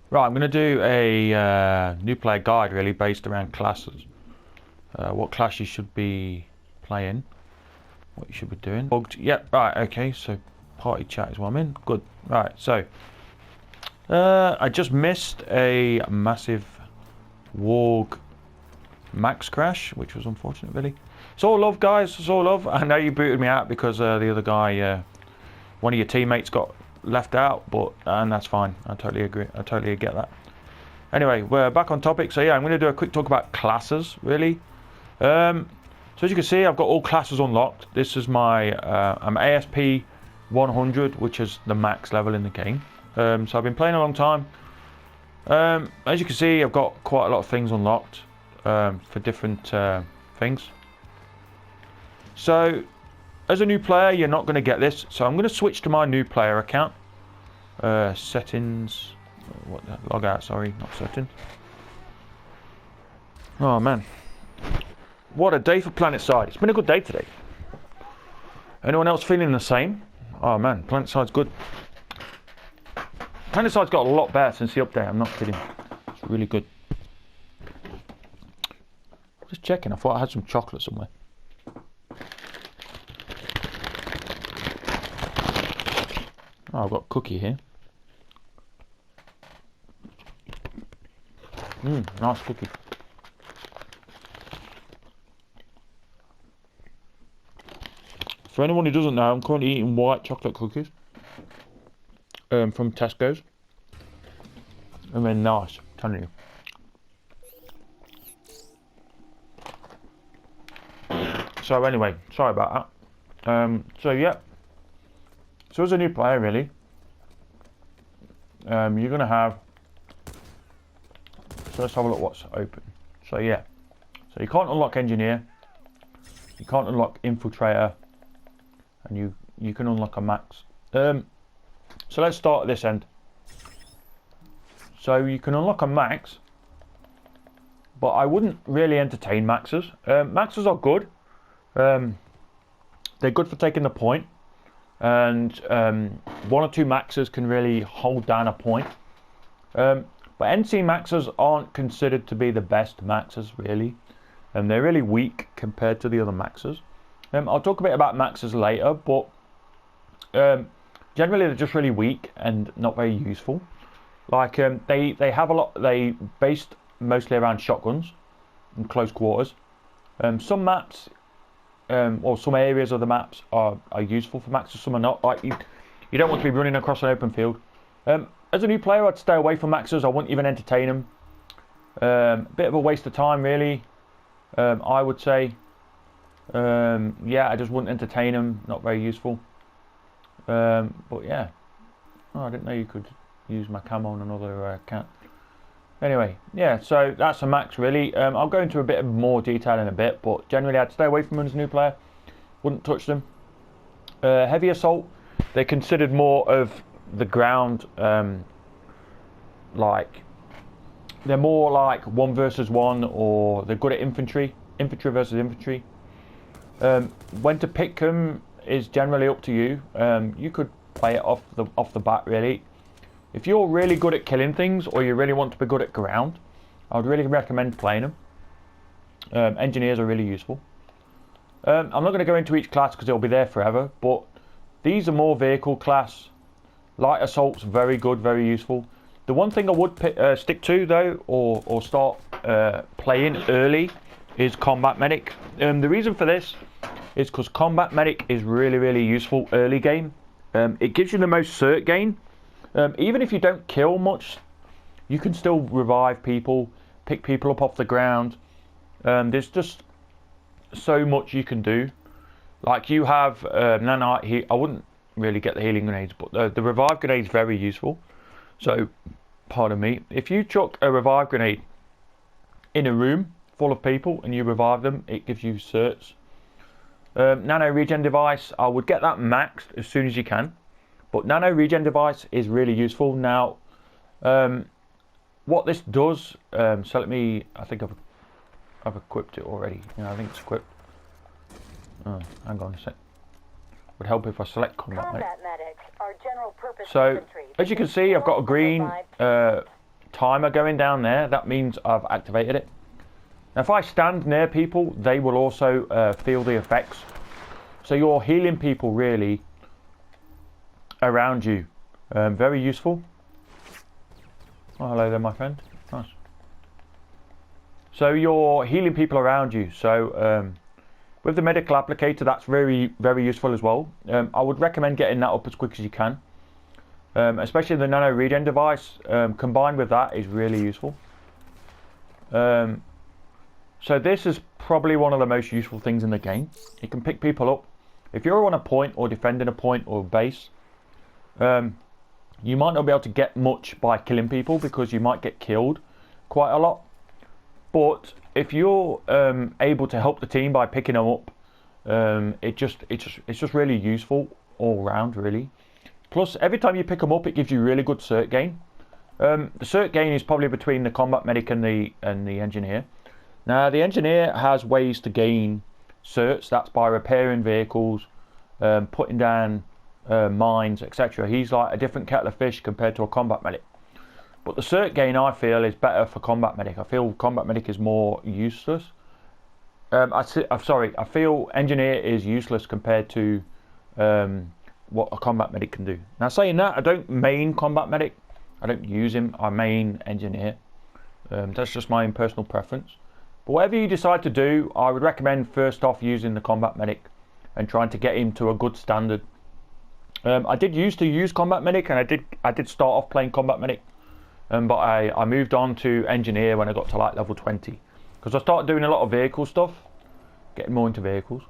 Right, I'm going to do a new player guide really based around classes. What class you should be playing, what you should be doing. Bugged, yep, right, okay, so party chat is what I'm in. Good, right, so I just missed a massive Warg max crash, which was unfortunate really. It's all love, guys, it's all love. I know you booted me out because the other guy, one of your teammates got left out, but and that's fine. I totally agree. I totally get that. Anyway, we're back on topic. So yeah, I'm going to do a quick talk about classes, really. So as you can see, I've got all classes unlocked. This is my I'm ASP 100, which is the max level in the game. So I've been playing a long time. As you can see, I've got quite a lot of things unlocked for different things. So as a new player, you're not going to get this. So I'm going to switch to my new player account. Settings. What the log out? Sorry, not settings. Oh man, what a day for Planetside. It's been a good day today. Anyone else feeling the same? Oh man, Planetside's good. Planetside's got a lot better since the update. I'm not kidding. It's really good. Just checking. I thought I had some chocolate somewhere. Oh, I've got a cookie here. Nice cookie. For anyone who doesn't know, I'm currently eating white chocolate cookies from Tesco's. And they're nice, I'm telling you. So anyway, sorry about that. So yeah. So as a new player, really, you're going to have... So let's have a look what's open. So yeah. So you can't unlock Engineer. You can't unlock Infiltrator. And you can unlock a max. So let's start at this end. So you can unlock a max, but I wouldn't really entertain maxes. Maxes are good. They're good for taking the point, and one or two maxes can really hold down a point. But NC maxes aren't considered to be the best maxes really, and they're really weak compared to the other maxes. I'll talk a bit about maxes later, but generally they're just really weak and not very useful. Like they have a lot. They based mostly around shotguns and close quarters. Some maps, or some areas of the maps are useful for maxes. Some are not. Like you don't want to be running across an open field. As a new player, I'd stay away from maxes. I wouldn't even entertain them. Bit of a waste of time, really. I would say. Yeah, I just wouldn't entertain them. Not very useful. But yeah. Oh, I didn't know you could use my camo on another account. Anyway, yeah, so that's a max really. I'll go into a bit more detail in a bit, but generally I'd stay away from them as a new player. Wouldn't touch them. Heavy assault, they're considered more of the ground, like they're more like 1 versus 1, or they're good at infantry versus infantry. When to pick them is generally up to you. You could play it off the bat really. If you're really good at killing things, or you really want to be good at ground, I would really recommend playing them. Engineers are really useful. I'm not going to go into each class because it'll be there forever, but these are more vehicle class. Light assault's very good, very useful. The one thing I would stick to though, or start playing early, is combat medic. The reason for this is because combat medic is really useful early game. It gives you the most cert gain. Even if you don't kill much, you can still revive people, pick people up off the ground. There's just so much you can do. Like you have nanite. I wouldn't really get the healing grenades, but the revive grenade is very useful. So, pardon me, if you chuck a revive grenade in a room full of people and you revive them, it gives you certs. Nano regen device, I would get that maxed as soon as you can. But nano regen device is really useful. Now, what this does, so let me, I think I've equipped it already. Yeah, I think it's equipped. Oh, hang on a sec. Would help if I select combat medics are general purpose so, infantry. As you can see, I've got a green timer going down there, that means I've activated it. Now if I stand near people, they will also feel the effects. So you're healing people really around you. Very useful. Oh, hello there, my friend. Nice. So you're healing people around you. So with the medical applicator, that's very, very useful as well. I would recommend getting that up as quick as you can. Especially the nano regen device, combined with that is really useful. So this is probably one of the most useful things in the game. You can pick people up. If you're on a point or defending a point or base, you might not be able to get much by killing people because you might get killed quite a lot. But if you're able to help the team by picking them up, it's just really useful all round, really. Plus, every time you pick them up, it gives you really good cert gain. The cert gain is probably between the combat medic and the engineer. Now, the engineer has ways to gain certs. That's by repairing vehicles, putting down mines, etc. He's like a different kettle of fish compared to a combat medic. But the cert gain, I feel, is better for combat medic. I feel combat medic is more useless. I feel engineer is useless compared to what a combat medic can do. Now, saying that, I don't main combat medic. I don't use him. I main engineer. That's just my own personal preference. But whatever you decide to do, I would recommend first off using the combat medic and trying to get him to a good standard. I did used to use combat medic, and I did start off playing combat medic, but I moved on to engineer when I got to like level 20 because I started doing a lot of vehicle stuff, getting more into vehicles.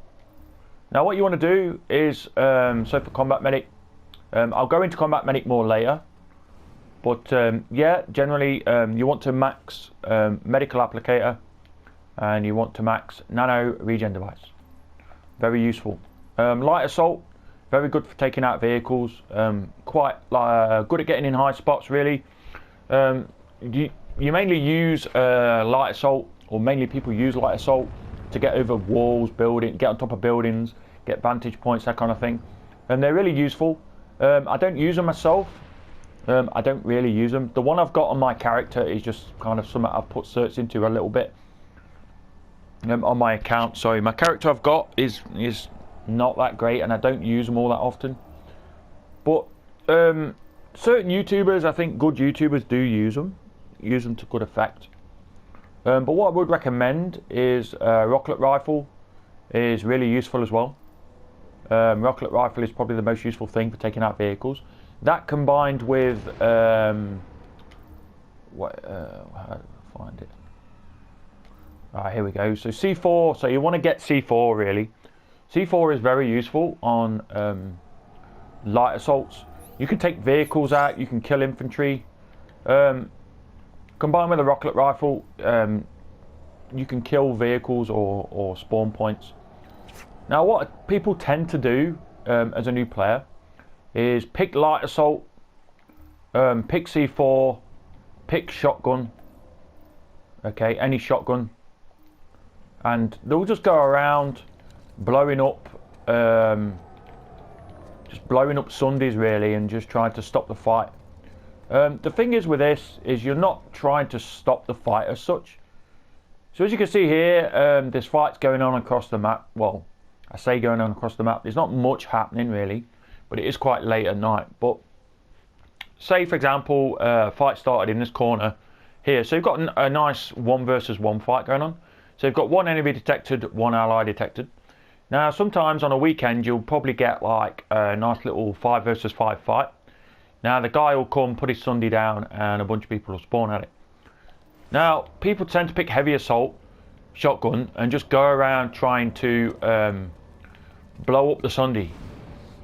Now what you want to do is, so for combat medic, I'll go into combat medic more later, but yeah, generally you want to max medical applicator and you want to max nano regen device. Very useful. Light assault, very good for taking out vehicles, quite good at getting in high spots really. You mainly use light assault, or mainly people use light assault to get over walls, get on top of buildings, get vantage points, that kind of thing. And they're really useful. I don't use them myself. I don't really use them. The one I've got on my character is just kind of something I've put certs into a little bit on my account. Sorry, my character I've got is not that great, and I don't use them all that often. But certain YouTubers, I think good YouTubers do use them to good effect. But what I would recommend is rocket rifle is really useful as well. Rocket rifle is probably the most useful thing for taking out vehicles. That combined with how do I find it? Alright, here we go. So C4. So you want to get C4 really. C4 is very useful on light assaults. You can take vehicles out. You can kill infantry. Combined with a rocket rifle, you can kill vehicles or spawn points. Now, what people tend to do as a new player is pick light assault, pick C4, pick shotgun. Okay, any shotgun, and they'll just go around blowing up, just blowing up Sundays really, and just trying to stop the fight. The thing is with this is you're not trying to stop the fight as such. So as you can see here, this fight's going on across the map. Well, I say going on across the map. There's not much happening really, but it is quite late at night. But say for example, fight started in this corner here. So you've got a nice 1 versus 1 fight going on. So you've got one enemy detected, one ally detected. Now sometimes on a weekend you'll probably get like a nice little 5 versus 5 fight. Now the guy will come, put his Sunday down, and a bunch of people will spawn at it. Now people tend to pick heavy assault, shotgun, and just go around trying to blow up the Sunday,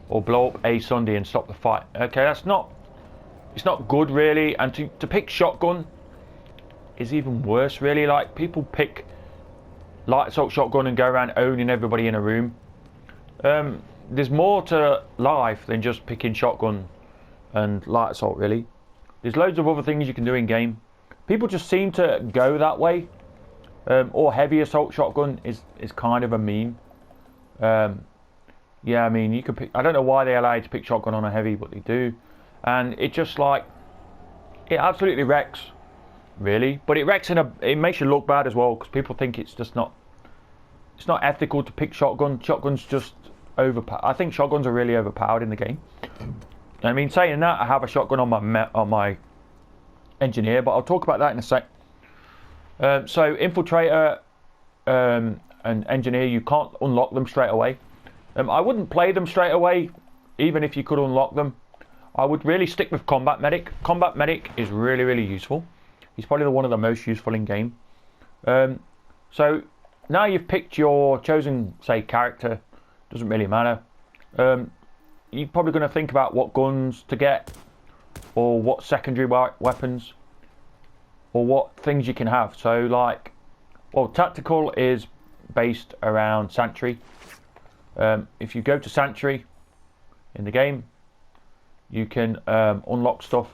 or blow up a Sunday and stop the fight. Okay, it's not good really. And to pick shotgun is even worse really. Like people pick light assault shotgun and go around owning everybody in a room. There's more to life than just picking shotgun and light assault really. There's loads of other things you can do in game. People just seem to go that way. Or heavy assault shotgun is kind of a meme. Yeah, I mean you could pick, I don't know why they allow you to pick shotgun on a heavy, but they do. And it just like, it absolutely wrecks really. But it wrecks it makes you look bad as well, because people think it's just not. It's not ethical to pick shotgun. Shotguns just overpowered. I think shotguns are really overpowered in the game. I mean, saying that, I have a shotgun on my engineer, but I'll talk about that in a sec. So infiltrator and engineer, you can't unlock them straight away. I wouldn't play them straight away, even if you could unlock them. I would really stick with combat medic. Combat medic is really, really useful. He's probably one of the most useful in game. So now you've picked your chosen, say, character. Doesn't really matter. You're probably going to think about what guns to get, or what secondary weapons, or what things you can have. So like, well, tactical is based around Sentry. If you go to Sentry in the game, you can unlock stuff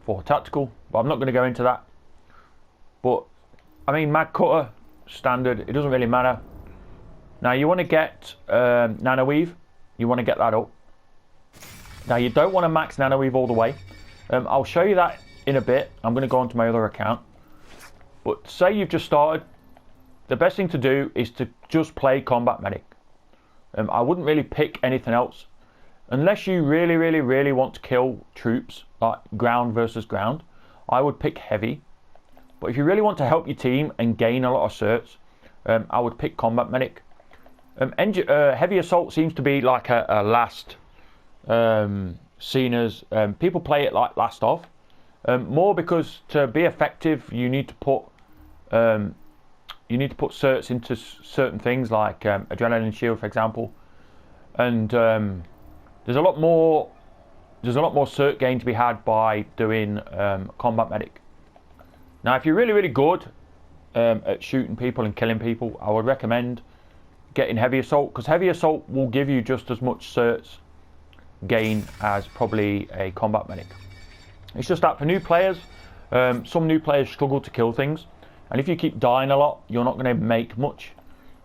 for tactical, but I'm not going to go into that. But I mean, mag cutter, standard, it doesn't really matter. Now you want to get nano weave, you want to get that up. Now you don't want to max nano weave all the way. I'll show you that in a bit. I'm going to go onto my other account. But say you've just started, the best thing to do is to just play combat medic. I wouldn't really pick anything else unless you really, really, really want to kill troops, like ground versus ground. I would pick heavy. But if you really want to help your team and gain a lot of certs, I would pick combat medic. Heavy assault seems to be like a last seen as people play it like last off. More because to be effective, you need to put certs into certain things like adrenaline shield, for example, and there's a lot more cert gain to be had by doing combat medic. Now, if you're really, really good at shooting people and killing people, I would recommend getting heavy assault, because heavy assault will give you just as much certs gain as probably a combat medic. It's just that for new players, some new players struggle to kill things, and if you keep dying a lot, you're not going to make much.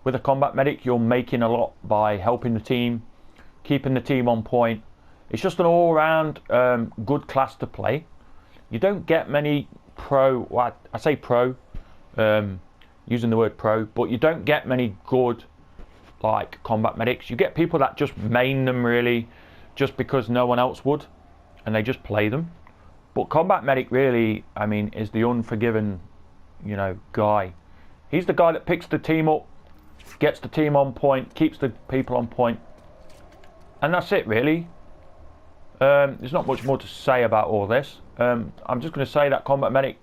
With a combat medic, you're making a lot by helping the team, keeping the team on point. It's just an all-round good class to play. You don't get many pro, well, I say pro, using the word pro, but you don't get many good like combat medics. You get people that just main them really just because no one else would, and they just play them. But combat medic really, I mean, is the unforgiven, you know, guy. He's the guy that picks the team up, gets the team on point, keeps the people on point, and that's it really. There's not much more to say about all this. I'm just going to say that combat medic,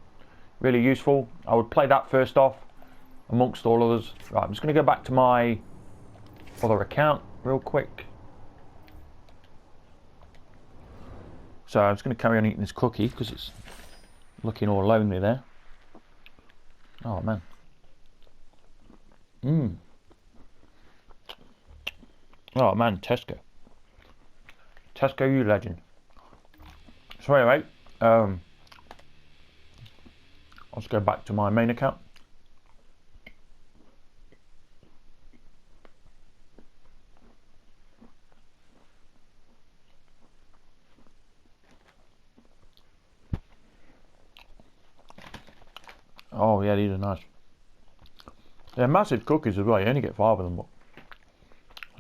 really useful. I would play that first off amongst all others. Right, I'm just going to go back to my other account real quick. So I'm just going to carry on eating this cookie because it's looking all lonely there. Oh man. Oh man, Tesco, you legend. So anyway, I'll just go back to my main account. Oh yeah, these are nice. They're massive cookies as well. You only get 5 of them, but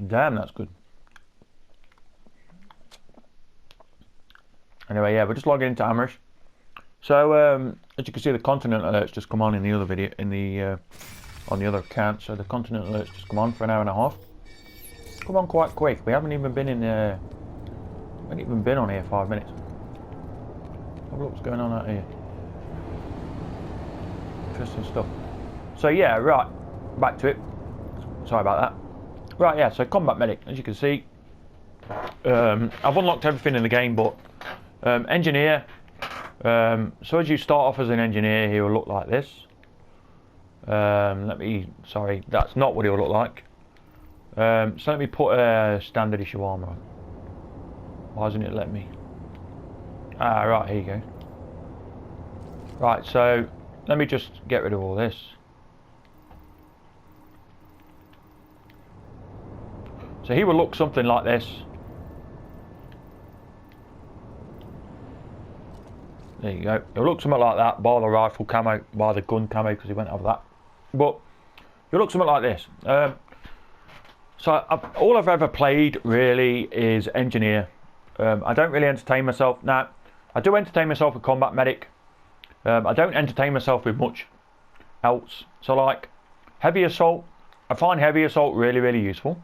damn, that's good. Anyway, yeah, we're just logging into Amrish. So as you can see, the continent alerts just come on in the other video, in the on the other account. So the continent alerts just come on for an hour and a half. Come on quite quick. We haven't even been in there. We haven't even been on here 5 minutes. Have a look what's going on out here. Interesting stuff. So yeah, right, back to it. Sorry about that. Right, yeah, so combat medic, as you can see, I've unlocked everything in the game, but engineer, so as you start off as an engineer, he will look like this. Sorry, that's not what he will look like. So let me put a standard issue armor on. Why doesn't it let me? Ah, right, here you go. Right, so let me just get rid of all this. So he will look something like this. There you go. It'll look something like that, by the rifle camo, by the gun camo, because he went over that. But it'll look something like this. All I've ever played really is engineer. I don't really entertain myself. Now, I do entertain myself with combat medic. I don't entertain myself with much else. So like heavy assault, I find heavy assault really, really useful.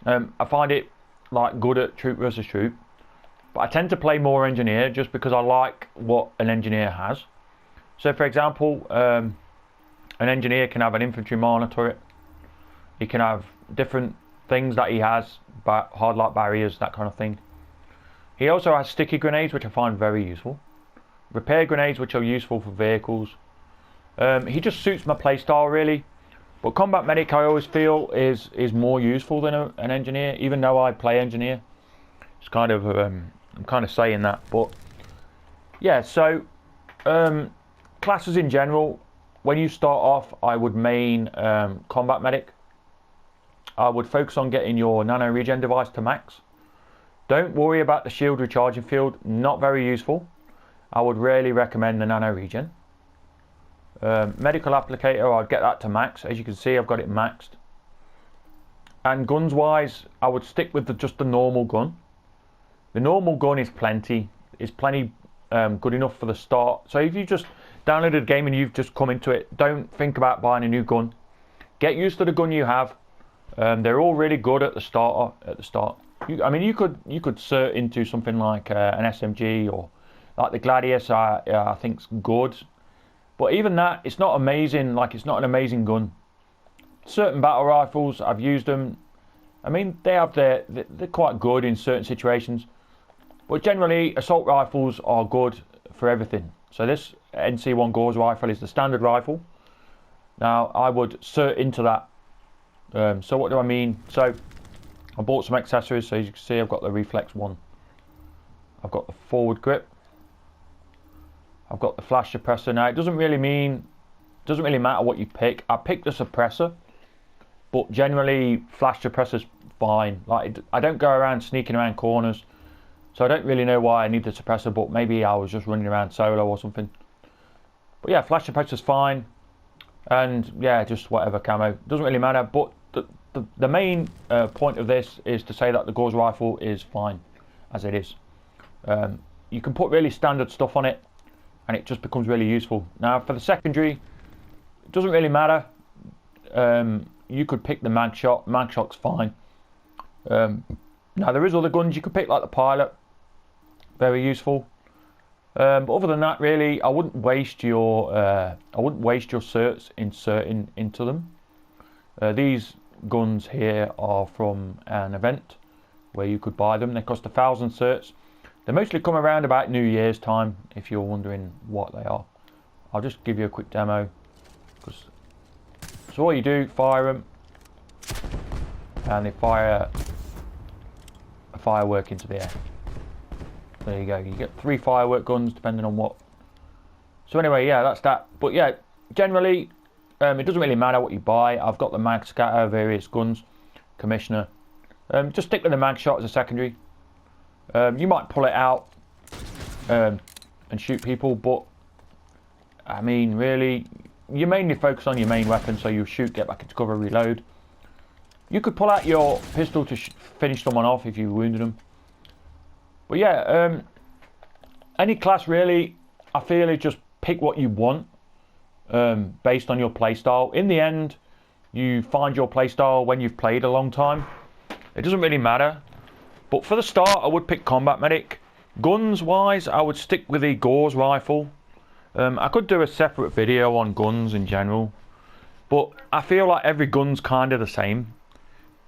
I find it like good at troop versus troop. But I tend to play more engineer just because I like what an engineer has. So for example, an engineer can have an infantry miner turret. He can have different things that he has, hard light barriers, that kind of thing. He also has sticky grenades, which I find very useful. Repair grenades, which are useful for vehicles. He just suits my playstyle really. But combat medic, I always feel is more useful than an engineer, even though I play engineer. It's kind of I'm kind of saying that, but yeah. So classes in general, when you start off, I would main combat medic. I would focus on getting your nano regen device to max. Don't worry about the shield recharging field, not very useful. I would really recommend the nano regen. Medical applicator, I'd get that to max. As you can see, I've got it maxed. And guns wise, I would stick with just the normal gun. The normal gun is plenty. It's plenty good enough for the start. So if you just downloaded the game and you've just come into it, don't think about buying a new gun. Get used to the gun you have. They're all really good at the start. I mean, you could cert into something like an SMG or like the Gladius. I think's good, but even that, it's not amazing. Like, it's not an amazing gun. Certain battle rifles, I've used them. I mean, they're quite good in certain situations, but generally, assault rifles are good for everything. So this NC1 Gauss rifle is the standard rifle. Now, I would cert into that. So what do I mean? So I bought some accessories. So as you can see, I've got the reflex one. I've got the forward grip. I've got the flash suppressor. Now it doesn't really matter what you pick. I picked the suppressor, but generally flash suppressor's fine. Like, I don't go around sneaking around corners, so I don't really know why I need the suppressor. But maybe I was just running around solo or something. But yeah, flash suppressor's fine, and yeah, just whatever camo, doesn't really matter. But the main point of this is to say that the Gauss rifle is fine as it is. You can put really standard stuff on it and it just becomes really useful. Now for the secondary, it doesn't really matter. You could pick the mag shot. Mag shot's fine. Now there is other guns you could pick, like the pilot, very useful. But other than that, really, I wouldn't waste your certs inserting into them. These guns here are from an event where you could buy them. They cost 1,000 certs. They mostly come around about New Year's time, if you're wondering what they are. I'll just give you a quick demo. So all you do, fire them, and they fire a firework into the air. There you go. You get 3 firework guns depending on what. So anyway, yeah, that's that. But yeah, generally, it doesn't really matter what you buy. I've got the mag scatter, various guns, commissioner. Just stick with the mag shot as a secondary. You might pull it out and shoot people, but I mean, really, you mainly focus on your main weapon, so you shoot, get back into cover, reload. You could pull out your pistol to finish someone off if you wounded them. But yeah, any class really, I feel is just pick what you want based on your playstyle. In the end, you find your playstyle when you've played a long time. It doesn't really matter. But for the start, I would pick combat medic. Guns wise, I would stick with the Gauss rifle. I could do a separate video on guns in general, but I feel like every gun's kind of the same.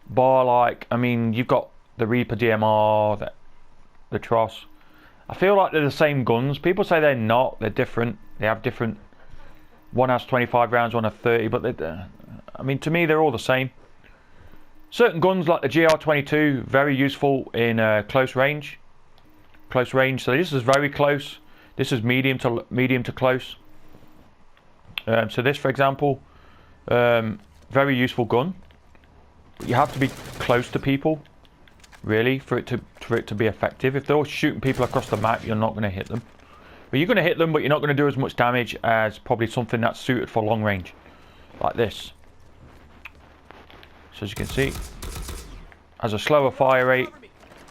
Bar, like, I mean, you've got the Reaper DMR, the Tross. I feel like they're the same guns. People say they're not. They're different. They have different. One has 25 rounds, one has 30. But I mean, to me, they're all the same. Certain guns like the GR22, very useful in close range. Close range. So this is very close. This is medium to close. So this, for example, very useful gun. But you have to be close to people, really, for it to be effective. If they're all shooting people across the map, you're not going to hit them. But you're going to hit them, but you're not going to do as much damage as probably something that's suited for long range, like this. So as you can see, has a slower fire rate.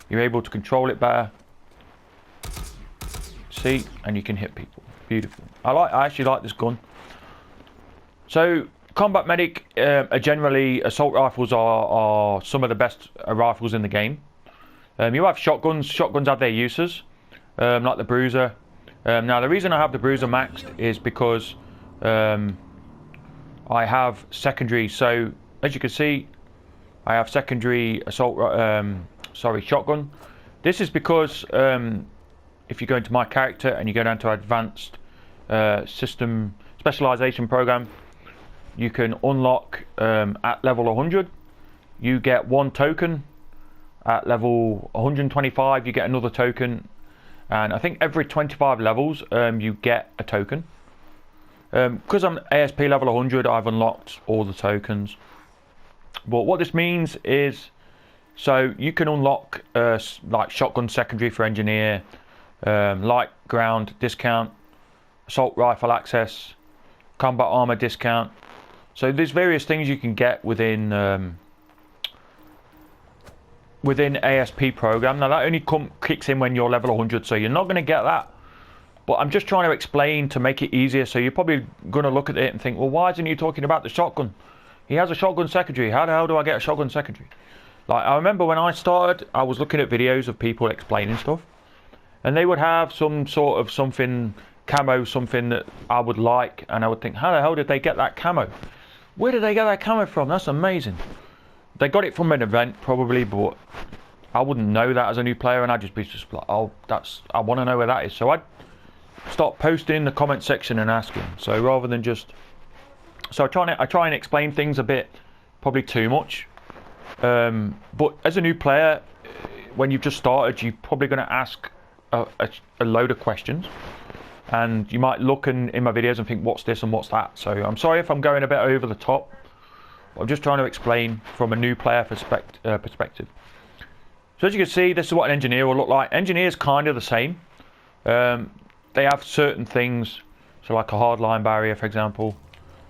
You're able to control it better. See, and you can hit people. Beautiful. I actually like this gun. So combat medic, generally assault rifles are some of the best rifles in the game. You have shotguns. Shotguns have their uses, like the Bruiser. Now the reason I have the Bruiser maxed is because I have secondary. So as you can see, I have secondary assault. Shotgun. This is because if you go into my character and you go down to advanced system specialization program, you can unlock at level 100. You get 1 token. At level 125, you get another token. And I think every 25 levels, you get a token. Because I'm ASP level 100, I've unlocked all the tokens. But what this means is, so you can unlock like shotgun secondary for engineer, light ground discount, assault rifle access, combat armor discount. So there's various things you can get within ASP program. Now that only kicks in when you're level 100, so you're not going to get that. But I'm just trying to explain to make it easier. So you're probably going to look at it and think, well, why isn't he talking about the shotgun? He has a shotgun secondary. How the hell do I get a shotgun secondary? Like, I remember when I started, I was looking at videos of people explaining stuff, and they would have some sort of something camo, something that I would like, and I would think, how the hell did they get that camo? Where did they get that camo from? That's amazing. They got it from an event probably, but I wouldn't know that as a new player, and I'd just be like, oh, I want to know where that is. So I'd start posting in the comment section and asking. So rather than just, so I try and explain things a bit, probably too much. But as a new player, when you've just started, you're probably going to ask a load of questions, and you might look in my videos and think, what's this and what's that? So I'm sorry if I'm going a bit over the top. I'm just trying to explain from a new player perspective. So as you can see, this is what an engineer will look like. Engineer's kind of the same. They have certain things, so like a hardline barrier, for example,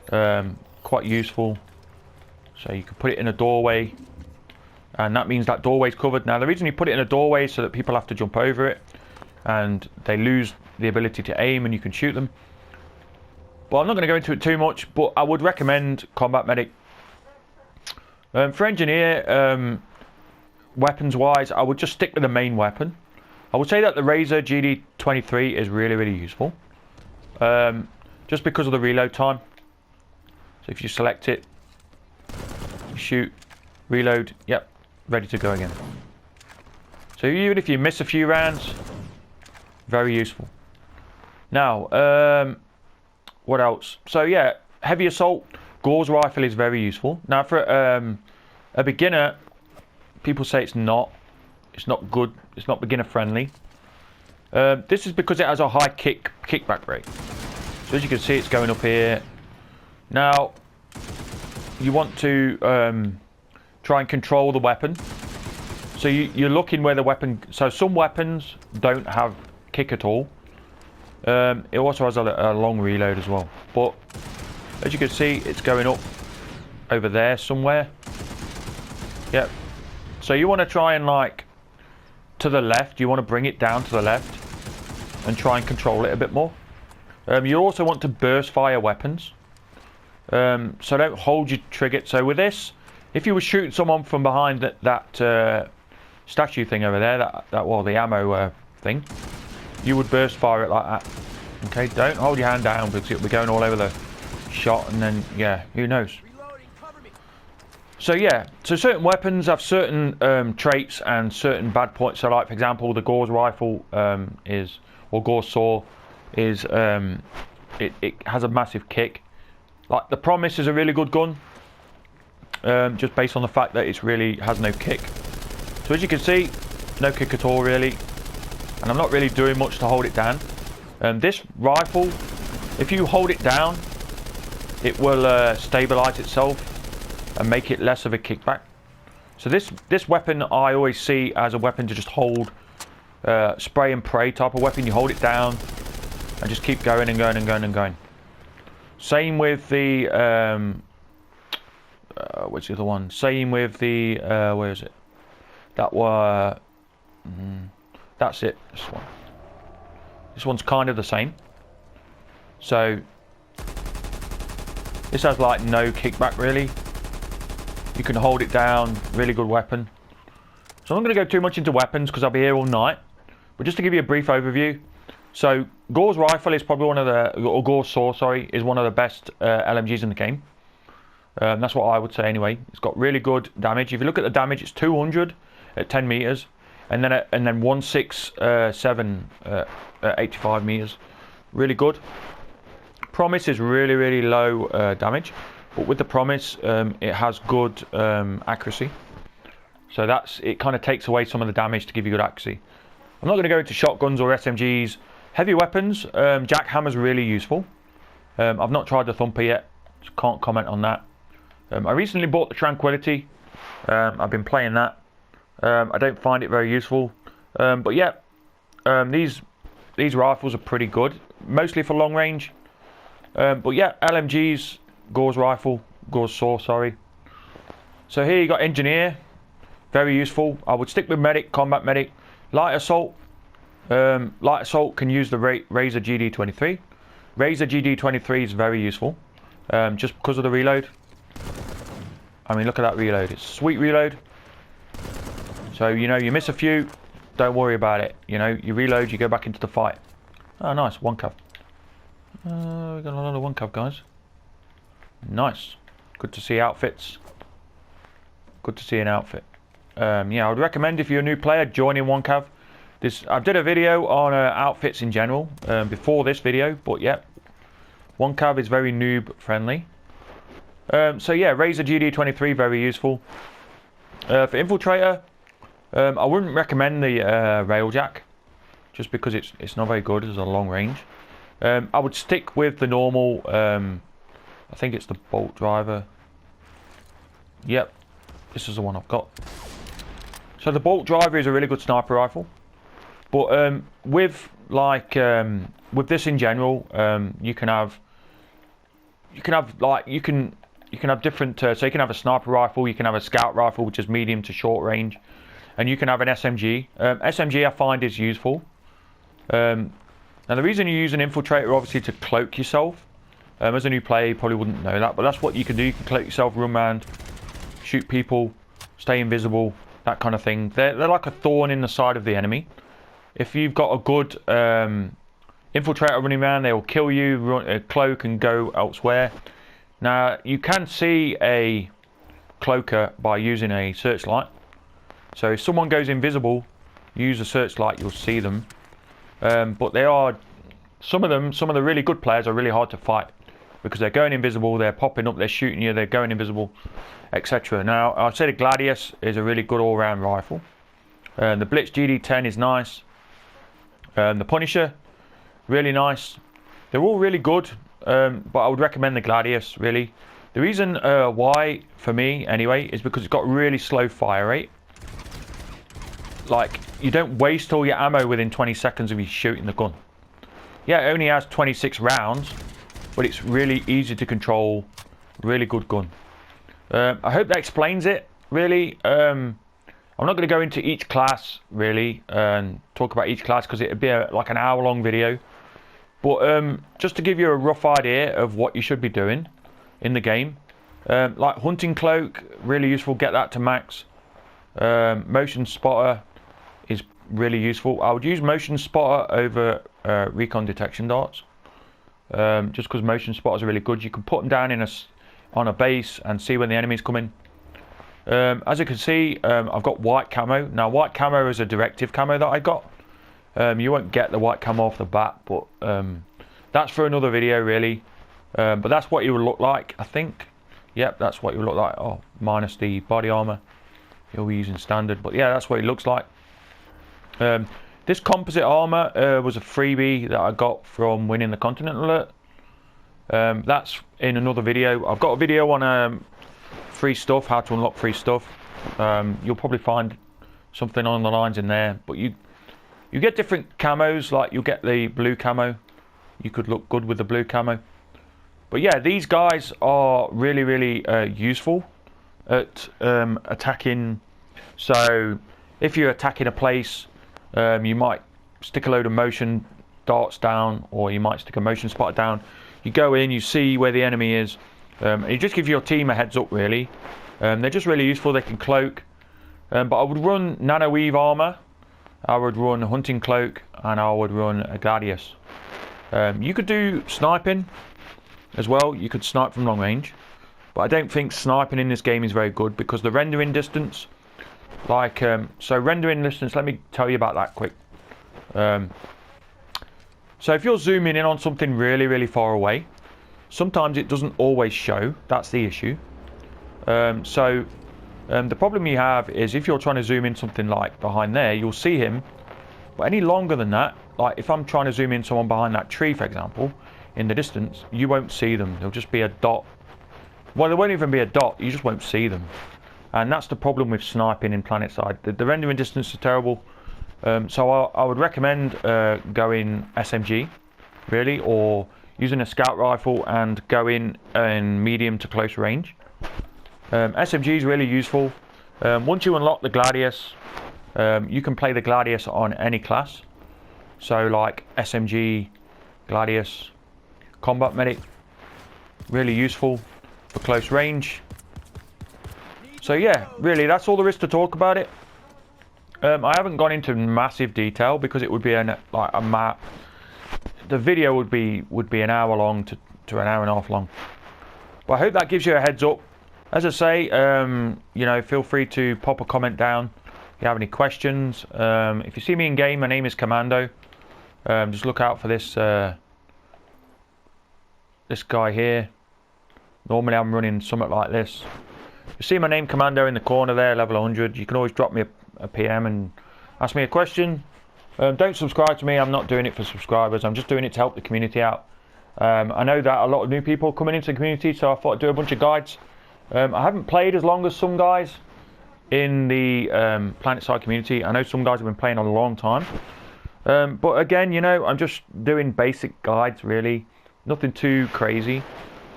quite useful. So you can put it in a doorway, and that means that doorway's covered. Now the reason you put it in a doorway is so that people have to jump over it, and they lose the ability to aim, and you can shoot them. But I'm not going to go into it too much, but I would recommend Combat Medic. For engineer, weapons wise, I would just stick with the main weapon. I would say that the Razor GD23 is really, really useful, just because of the reload time. So if you select it, shoot, reload, yep, ready to go again. So even if you miss a few rounds, very useful. Now, what else? So yeah, heavy assault, Gore's rifle is very useful. Now for a beginner, people say it's not good, it's not beginner friendly. This is because it has a high kickback rate. So as you can see, it's going up here. Now, you want to try and control the weapon. So you're looking where the weapon, so some weapons don't have kick at all. It also has a long reload as well. But as you can see, it's going up over there somewhere. Yep. So you want to try and, like, to the left, you want to bring it down to the left and try and control it a bit more. You also want to burst fire weapons. So don't hold your trigger. So with this, if you were shooting someone from behind that statue thing over there, the ammo thing, you would burst fire it like that. Okay, don't hold your hand down because it'll be going all over the shot, and then, yeah, who knows. So yeah, so certain weapons have certain traits and certain bad points. So like, for example, the Gore's rifle or Gore's saw is, it has a massive kick. Like the Promise is a really good gun, just based on the fact that it really has no kick. So as you can see, no kick at all really, and I'm not really doing much to hold it down. This rifle, if you hold it down, it will stabilize itself and make it less of a kickback. So this weapon I always see as a weapon to just hold, spray and pray type of weapon. You hold it down, and just keep going and going and going and going. Same with the what's the other one? Same with the where is it? That was that's it. This one. This one's kind of the same. So this has like no kickback really. You can hold it down. Really good weapon. So I'm not going to go too much into weapons because I'll be here all night. But just to give you a brief overview. So Gore's rifle is probably one of the, or Gore's saw, sorry, is one of the best LMGs in the game. That's what I would say anyway. It's got really good damage. If you look at the damage, it's 200 at 10 meters, and then 167 at 85 meters. Really good. Promise is really, really low damage, but with the Promise, it has good accuracy. So it kind of takes away some of the damage to give you good accuracy. I'm not going to go into shotguns or SMGs. Heavy weapons, jackhammer's really useful. I've not tried the Thumper yet, so can't comment on that. I recently bought the Tranquility. I've been playing that. I don't find it very useful. But yeah, these rifles are pretty good, mostly for long range. But yeah, LMGs, Gore's rifle, Gore's saw, sorry. So here you got Engineer, very useful. I would stick with Medic, Combat Medic. Light Assault. Light Assault can use the Razor GD23. Razor GD23 is very useful, just because of the reload. I mean, look at that reload. It's a sweet reload. So, you know, you miss a few, don't worry about it. You know, you reload, you go back into the fight. Oh, nice. One cav. We got a lot of one cav, guys. Nice. Good to see outfits. Good to see an outfit. Yeah, I would recommend if you're a new player, joining one cav. I did a video on outfits in general before this video, but yeah, one cav is very noob friendly. So yeah, Razor GD23 very useful. For Infiltrator, I wouldn't recommend the Railjack, just because it's not very good as a long range. I would stick with the normal. I think it's the Bolt Driver. Yep, this is the one I've got. So the Bolt Driver is a really good sniper rifle, but with this in general, you can have different. So you can have a sniper rifle, you can have a scout rifle, which is medium to short range, and you can have an SMG. SMG I find is useful. Now the reason you use an infiltrator, obviously, to cloak yourself. As a new player, you probably wouldn't know that, but that's what you can do. You can cloak yourself, run around, shoot people, stay invisible. That kind of thing. They're like a thorn in the side of the enemy. If you've got a good infiltrator running around, they will kill you, cloak and go elsewhere. Now you can see a cloaker by using a searchlight. So if someone goes invisible, use a searchlight, you'll see them. But some of the really good players are really hard to fight because they're going invisible, they're popping up, they're shooting you, they're going invisible, etc. Now, I'd say the Gladius is a really good all-round rifle. The Blitz GD10 is nice. The Punisher, really nice. They're all really good, but I would recommend the Gladius, really. The reason why, for me anyway, is because it's got really slow fire rate. Like, you don't waste all your ammo within 20 seconds of you shooting the gun. Yeah, it only has 26 rounds, but it's really easy to control. Really good gun. I hope that explains it, really. I'm not going to go into each class, really, and talk about each class because it'd be like an hour-long video. But just to give you a rough idea of what you should be doing in the game. Like Hunting Cloak, really useful, get that to max. Motion Spotter is really useful. I would use Motion Spotter over Recon Detection Darts. Just because Motion Spotters are really good. You can put them down on a base and see when the enemy's coming. As you can see, I've got white camo. Now, white camo is a directive camo that I got. You won't get the white camo off the bat, but that's for another video, really. But that's what it will look like, I think. Yep, that's what it will look like. Oh, minus the body armor. You'll be using standard, but yeah, that's what it looks like. This composite armor was a freebie that I got from winning the Continental Alert. That's in another video. I've got a video on free stuff, how to unlock free stuff. You'll probably find something on the lines in there, but you get different camos. Like you'll get the blue camo, you could look good with the blue camo. But yeah, these guys are really useful at attacking. So if you're attacking a place, you might stick a load of motion darts down, or you might stick a motion spotter down. You go in, you see where the enemy is, and it just gives your team a heads up really. They're just really useful. They can cloak, but I would run nano weave armor, I would run hunting cloak, and I would run a gladius. You could do sniping as well. You could snipe from long range, but I don't think sniping in this game is very good because the rendering distance, like so rendering distance, let me tell you about that quick. So if you're zooming in on something really far away, sometimes it doesn't always show. That's the issue. The problem you have is if you're trying to zoom in something like behind there, you'll see him, but any longer than that, like if I'm trying to zoom in someone behind that tree, for example, in the distance, you won't see them. There'll just be a dot. Well, there won't even be a dot, you just won't see them. And that's the problem with sniping in Planetside. The rendering distance is terrible. So I would recommend going SMG, really, or using a scout rifle and going in medium to close range. SMG is really useful. Once you unlock the gladius, you can play the gladius on any class. So like SMG, gladius, combat medic, really useful for close range. So yeah, really, that's all there is to talk about it. I haven't gone into massive detail because it would be like a map. The video would be an hour long to an hour and a half long. But I hope that gives you a heads up. As I say, you know, feel free to pop a comment down if you have any questions. If you see me in game, my name is Commando. Just look out for this this guy here. Normally I'm running something like this. You see my name Commando in the corner there, level 100. You can always drop me a PM and ask me a question. Don't subscribe to me. I'm not doing it for subscribers. I'm just doing it to help the community out. I know that a lot of new people are coming into the community, so I thought I'd do a bunch of guides. I haven't played as long as some guys in the Planetside community. I know some guys have been playing a long time. But again, you know, I'm just doing basic guides really. Nothing too crazy.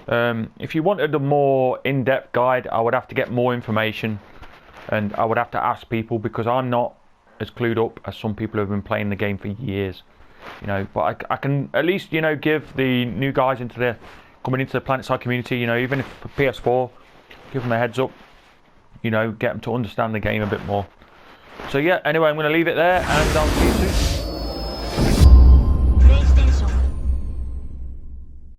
If you wanted a more in-depth guide, I would have to get more information and I would have to ask people because I'm not as clued up as some people who have been playing the game for years. You know, but I can at least, you know, give the new guys coming into the Planetside community, you know, even if for PS4, give them a heads up, you know, get them to understand the game a bit more. So yeah, anyway, I'm going to leave it there and I'll see you soon.